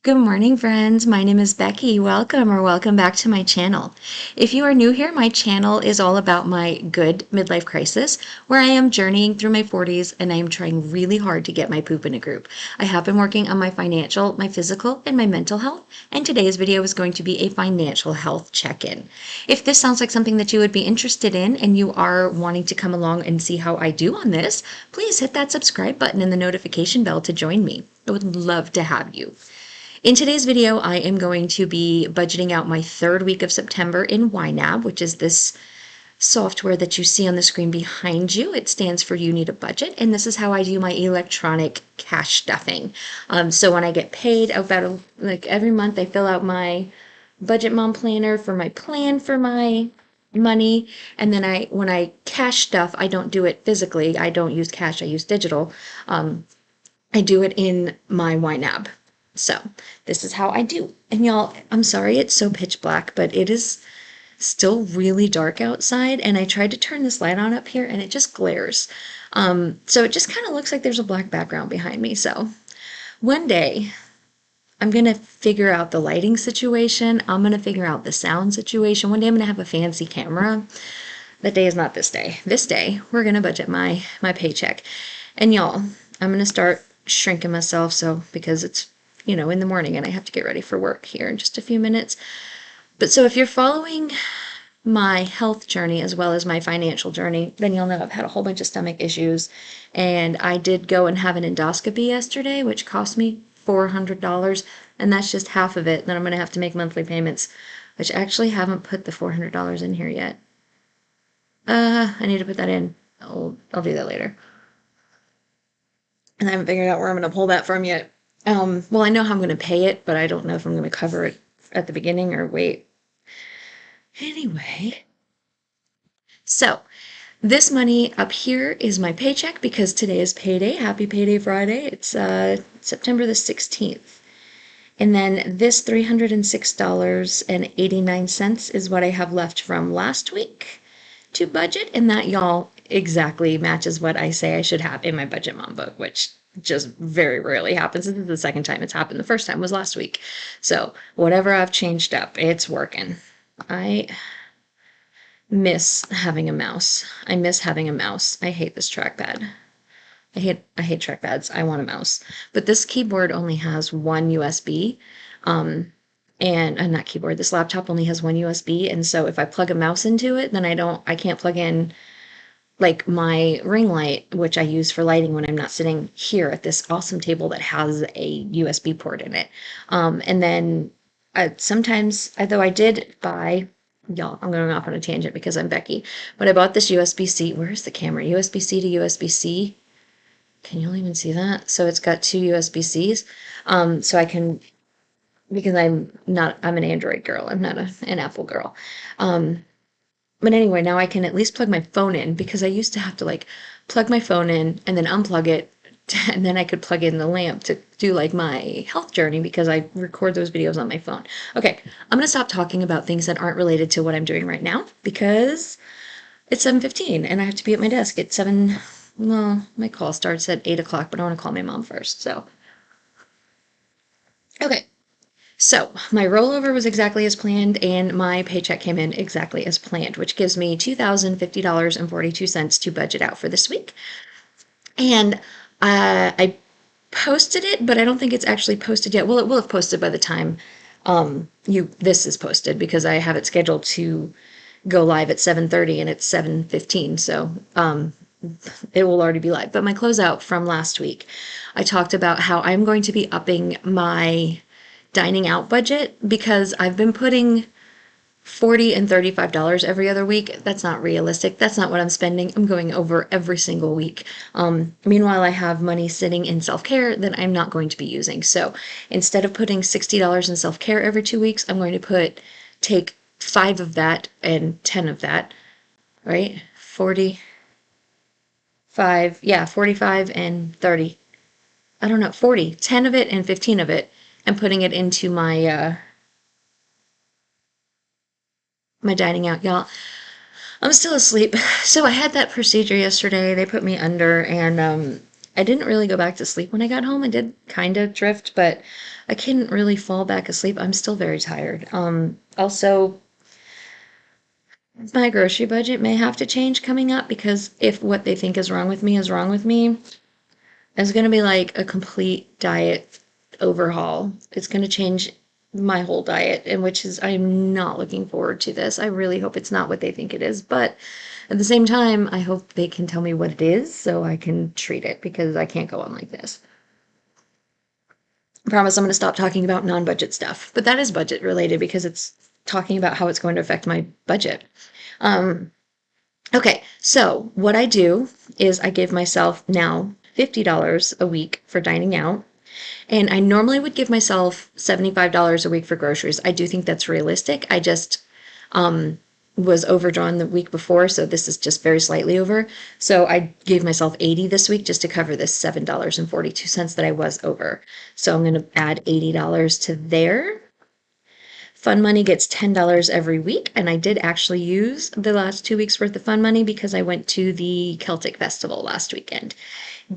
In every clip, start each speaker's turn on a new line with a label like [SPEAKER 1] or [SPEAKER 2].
[SPEAKER 1] Good morning, friends. My name is Becky. Welcome back to my channel. If you are new here, my channel is all about my good midlife crisis, where I am journeying through my 40s and I am trying really hard to get my poop in a group. I have been working on my financial, my physical, and my mental health, and today's video is going to be a financial health check-in. If this sounds like something that you would be interested in and you are wanting to come along and see how I do on this, please hit that subscribe button and the notification bell to join me. I would love to have you. In today's video, I am going to be budgeting out my third week of September in YNAB, which is this software that you see on the screen behind you. It stands for You Need a Budget, and this is how I do my electronic cash stuffing. So when I get paid, like every month, I fill out my budget mom planner for my plan for my money, and then when I cash stuff, I don't do it physically. I don't use cash. I use digital. I do it in my YNAB. So this is how I do. And y'all, I'm sorry it's so pitch black, but it is still really dark outside. And I tried to turn this light on up here and it just glares. So it just kind of looks like there's a black background behind me. So one day I'm going to figure out the lighting situation. I'm going to figure out the sound situation. One day I'm going to have a fancy camera. That day is not this day. This day we're going to budget my paycheck. And y'all, I'm going to start shrinking myself. So because it's in the morning and I have to get ready for work here in just a few minutes. But so if you're following my health journey as well as my financial journey, then you'll know I've had a whole bunch of stomach issues. And I did go and have an endoscopy yesterday, which cost me $400. And that's just half of it. Then I'm going to have to make monthly payments, which I actually haven't put the $400 in here yet. I need to put that in. I'll do that later. And I haven't figured out where I'm going to pull that from yet. Well, I know how I'm going to pay it, but I don't know if I'm going to cover it at the beginning or wait. Anyway, so this money up here is my paycheck because today is payday. Happy Payday Friday. It's September the 16th. And then this $306.89 is what I have left from last week to budget. And that, y'all, exactly matches what I say I should have in my Budget Mom book, which just very rarely happens. This is the second time it's happened. The first time was last week. So whatever I've changed up, it's working. I miss having a mouse. I miss having a mouse. I hate this trackpad. I hate trackpads. I want a mouse. But this keyboard only has one USB. And not keyboard, this laptop only has one USB. And so if I plug a mouse into it, then I can't plug in like my ring light, which I use for lighting when I'm not sitting here at this awesome table that has a USB port in it. And then sometimes, although I did buy, y'all, I'm going off on a tangent because I'm Becky, but I bought this USB-C. Where's the camera? USB-C to USB-C. Can you even see that? So it's got two USB-Cs. So I can, because I'm an Android girl. I'm not an Apple girl. But anyway, now I can at least plug my phone in because I used to have to like plug my phone in and then unplug it. And then I could plug in the lamp to do like my health journey because I record those videos on my phone. Okay, I'm going to stop talking about things that aren't related to what I'm doing right now because it's 7:15 and I have to be at my desk at 7. Well, my call starts at 8 o'clock, but I want to call my mom first. So, okay. So my rollover was exactly as planned, and my paycheck came in exactly as planned, which gives me $2,050.42 to budget out for this week. And I posted it, but I don't think it's actually posted yet. Well, it will have posted by the time this is posted because I have it scheduled to go live at 7:30 and it's 7:15. So it will already be live. But my closeout from last week, I talked about how I'm going to be upping my dining out budget because I've been putting $40 and $35 every other week. That's not realistic. That's not what I'm spending. I'm going over every single week. Meanwhile, I have money sitting in self-care that I'm not going to be using. So instead of putting $60 in self-care every 2 weeks, I'm going to take 5 of that and 10 of that, right? 45, yeah, 45 and 30. I don't know, 40, 10 of it and 15 of it. And putting it into my my dining out, y'all. I'm still asleep. So I had that procedure yesterday. They put me under, and I didn't really go back to sleep when I got home. I did kind of drift, but I couldn't really fall back asleep. I'm still very tired. Also, my grocery budget may have to change coming up because if what they think is wrong with me is wrong with me, it's going to be like a complete diet overhaul. It's going to change my whole diet, and which is, I'm not looking forward to this. I really hope it's not what they think it is, but at the same time, I hope they can tell me what it is so I can treat it because I can't go on like this. I promise I'm going to stop talking about non-budget stuff, but that is budget related because it's talking about how it's going to affect my budget. Um, okay, so what I do is I give myself now $50 a week for dining out. And I normally would give myself $75 a week for groceries. I do think that's realistic. I just was overdrawn the week before, so this is just very slightly over. So I gave myself 80 this week just to cover this $7.42 that I was over. So I'm going to add $80 to there. Fun Money gets $10 every week, and I did actually use the last 2 weeks worth of Fun Money because I went to the Celtic Festival last weekend.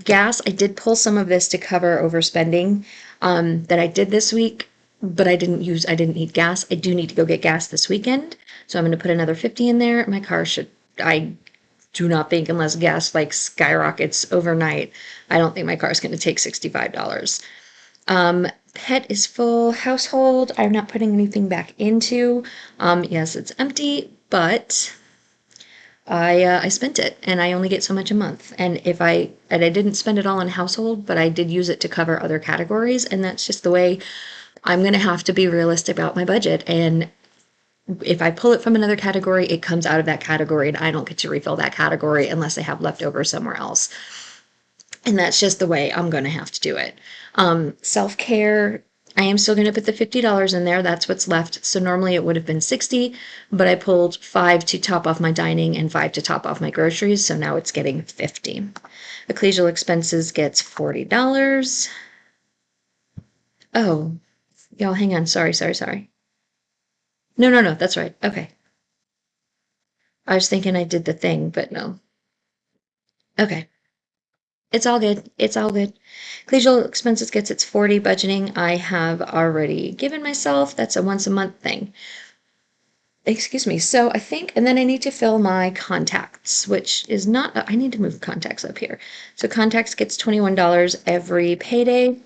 [SPEAKER 1] Gas, I did pull some of this to cover overspending that I did this week, but I didn't need gas. I do need to go get gas this weekend, so I'm going to put another 50 in there. My car I do not think unless gas like skyrockets overnight, I don't think my car is going to take $65. Pet is full. Household, I'm not putting anything back into. Yes, it's empty, but I spent it, and I only get so much a month. And I didn't spend it all on household, but I did use it to cover other categories, and that's just the way I'm gonna have to be realistic about my budget. And if I pull it from another category, it comes out of that category, and I don't get to refill that category unless I have leftover somewhere else. And that's just the way I'm going to have to do it. Self-care, I am still going to put the $50 in there. That's what's left. So normally it would have been 60, but I pulled 5 to top off my dining and 5 to top off my groceries. So now it's getting 50. Ecclesial expenses gets $40. Oh, y'all, hang on. Sorry. No. That's right. Okay. I was thinking I did the thing, but no. Okay. It's all good. It's all good. Ecclesial expenses gets its 40. Budgeting I have already given myself. That's a once a month thing. Excuse me. So I think, and then I need to fill my contacts, which is not, I need to move contacts up here. So contacts gets $21 every payday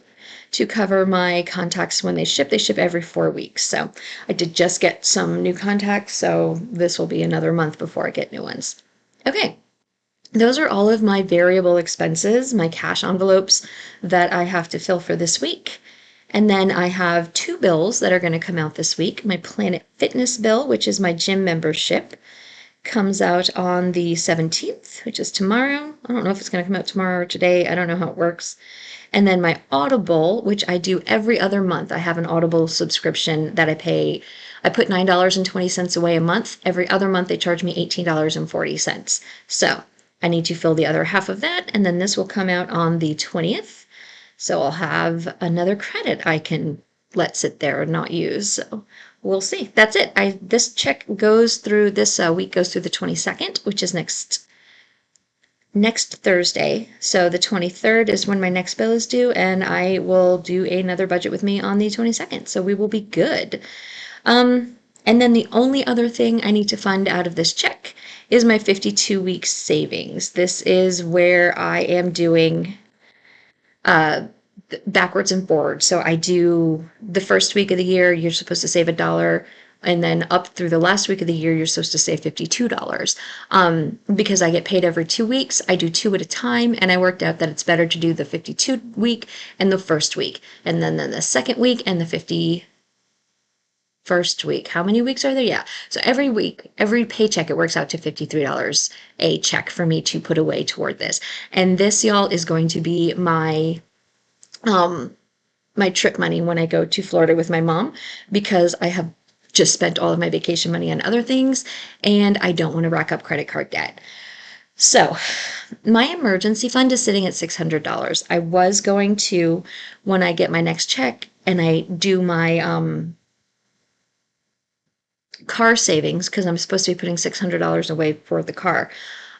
[SPEAKER 1] to cover my contacts when they ship. They ship every 4 weeks. So I did just get some new contacts. So this will be another month before I get new ones. Okay. Those are all of my variable expenses, my cash envelopes that I have to fill for this week. And then I have 2 bills that are going to come out this week. My Planet Fitness bill, which is my gym membership, comes out on the 17th, which is tomorrow. I don't know if it's going to come out tomorrow or today. I don't know how it works. And then my Audible, which I do every other month. I have an Audible subscription that I pay. I put $9.20 away a month. Every other month they charge me $18.40. So I need to fill the other half of that, and then this will come out on the 20th. So I'll have another credit I can let sit there and not use. So we'll see. That's it. This check goes through, this week goes through the 22nd, which is next Thursday. So the 23rd is when my next bill is due, and I will do another budget with me on the 22nd. So we will be good. And then the only other thing I need to fund out of this check is my 52-week savings. This is where I am doing backwards and forwards. So I do the first week of the year, you're supposed to save $1. And then up through the last week of the year, you're supposed to save $52. Because I get paid every 2 weeks, I do 2 at a time. And I worked out that it's better to do the 52 week and the first week. And then the second week and the 51st week. How many weeks are there? Yeah. So every week, every paycheck, it works out to $53 a check for me to put away toward this. And this, y'all, is going to be my my trip money when I go to Florida with my mom, because I have just spent all of my vacation money on other things and I don't want to rack up credit card debt. So my emergency fund is sitting at $600. I was going to, when I get my next check and I do my car savings, because I'm supposed to be putting $600 away for the car,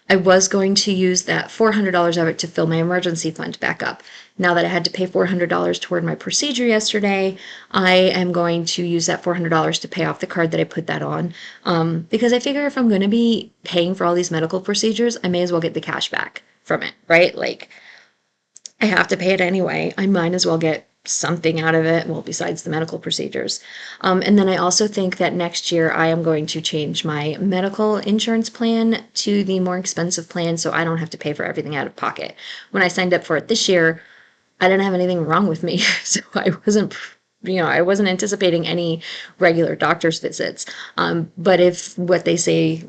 [SPEAKER 1] I was going to use that $400 of it to fill my emergency fund back up. Now that I had to pay $400 toward my procedure yesterday, I am going to use that $400 to pay off the card that I put that on. Because I figure if I'm going to be paying for all these medical procedures, I may as well get the cash back from it, right? Like, I have to pay it anyway. I might as well get something out of it, well, besides the medical procedures. And then I also think that next year I am going to change my medical insurance plan to the more expensive plan so I don't have to pay for everything out of pocket. When I signed up for it this year, I didn't have anything wrong with me, so I wasn't anticipating any regular doctor's visits. But if what they say,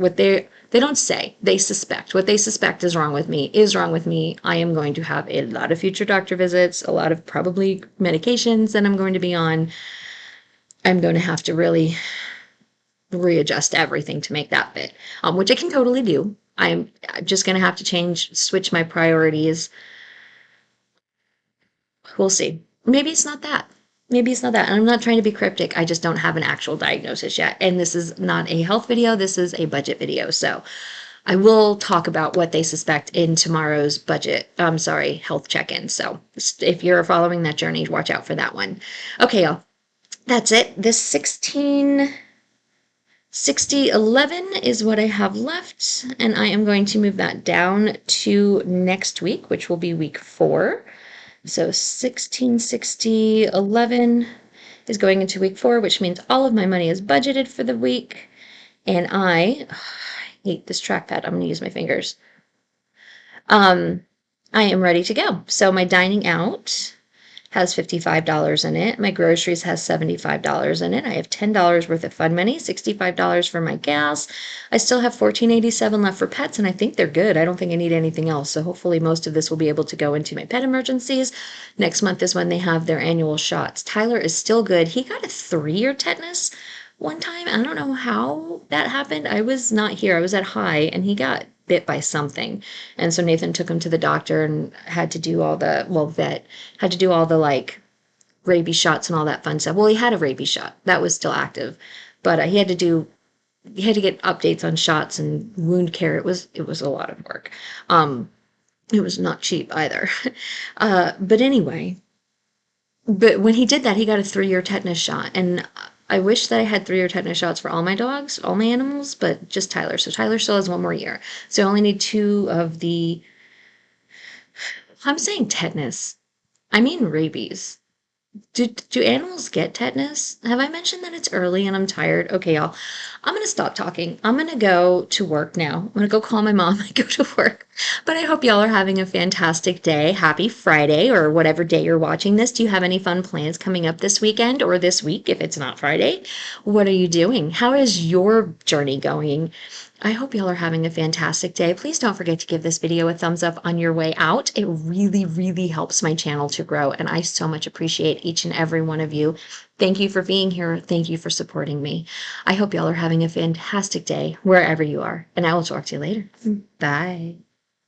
[SPEAKER 1] they don't say, they suspect, what they suspect is wrong with me is wrong with me, I am going to have a lot of future doctor visits, a lot of probably medications that I'm going to be on. I'm going to have to really readjust everything to make that fit, which I can totally do. I'm just going to have to switch my priorities. We'll see. Maybe it's not that. Maybe it's not that. And I'm not trying to be cryptic. I just don't have an actual diagnosis yet. And this is not a health video. This is a budget video. So I will talk about what they suspect in tomorrow's health check-in. So if you're following that journey, watch out for that one. Okay, y'all. That's it. This 166011 is what I have left. And I am going to move that down to next week, which will be week 4. So 166011 is going into week 4, which means all of my money is budgeted for the week. And I hate this trackpad. I'm going to use my fingers. I am ready to go. So my dining out has $55 in it. My groceries has $75 in it. I have $10 worth of fun money, $65 for my gas. I still have $14.87 left for pets, and I think they're good. I don't think I need anything else. So hopefully most of this will be able to go into my pet emergencies. Next month is when they have their annual shots. Tyler is still good. He got a 3-year tetanus one time. I don't know how that happened. I was not here. I was at high, and he got bit by something. And so Nathan took him to the doctor and had to do all the, vet, had to do all the like rabies shots and all that fun stuff. Well, he had a rabies shot. That was still active. But he had to get updates on shots and wound care. It was a lot of work. It was not cheap either. But anyway, but when he did that, he got a 3-year tetanus shot. And I wish that I had 3-year tetanus shots for all my dogs, all my animals, but just Tyler. So Tyler still has 1 more year. So I only need 2 of the, I'm saying tetanus. I mean rabies. Do animals get tetanus? Have I mentioned that it's early and I'm tired? Okay, y'all. I'm going to stop talking. I'm going to go to work now. I'm going to go call my mom and go to work. But I hope y'all are having a fantastic day. Happy Friday or whatever day you're watching this. Do you have any fun plans coming up this weekend or this week if it's not Friday? What are you doing? How is your journey going? I hope y'all are having a fantastic day. Please don't forget to give this video a thumbs up on your way out. It really, really helps my channel to grow, and I so much appreciate each and every one of you. Thank you for being here. Thank you for supporting me. I hope y'all are having a fantastic day wherever you are, and I will talk to you later. Bye.